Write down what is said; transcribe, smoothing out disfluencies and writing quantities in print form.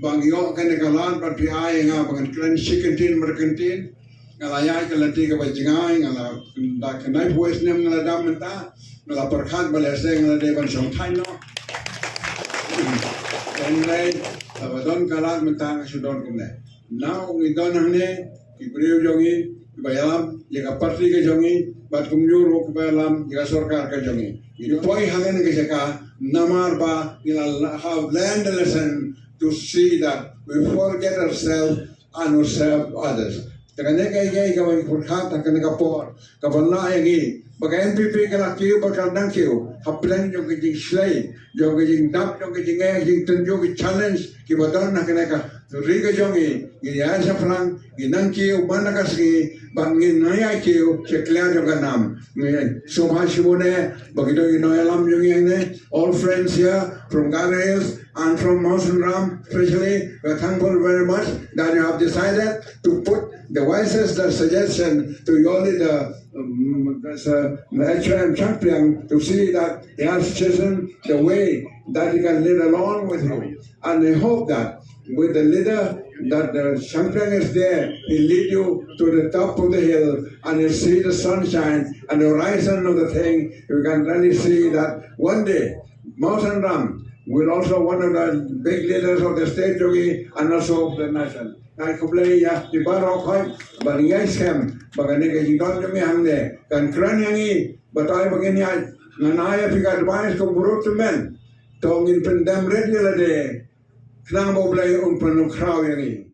bang yo kan kalan pat pi ai nga bang kan chicken merkantin ngala ya kan lati ka bajingai ngala da kanai voice nem ngala dam menta ngala perkhat balese ngala de ban Shongthait Noh Hynrei abadon kalan menta sudon kumne now we don hane ki brio jongi bayalam ya parti ke jongi bat kumju ro bayalam ya sarkar ka jongi ini poi hangen ke jaka namar ba ila have learned a lesson to see that we forget ourselves and we serve others. Takane kay gawin purkhat takane kapor kabanla yangi baga NPP kala kiu bakal dang kiu haplan yung kijing slay yung kijing dap yung kijing kijing tunjuk challenge ki badon nakane ka riga jongi ya sa plang inang kiu banakas ki bangin naya kiu seklar yung kanam subhashibune bagito inoyalam yung yang all friends here from Garales and from Mawphor especially we are thankful very much that you have decided to put the wisest suggestion to your leader, the HM champion, to see that he has chosen the way that he can lead along with him. And I hope that with the leader, that the champion is there, he lead you to the top of the hill and you see the sunshine and the horizon of the thing. You can really see that one day, Mawphor will also one of the big leaders of the state and also of the nation. I complain ya di barok hoy balingai scam bagane ke jidon jami hamne kan kran yangi batai bagani ay nanaya pika advice ko buruk men tongin pendam red de knang boblai un panu kraw yangi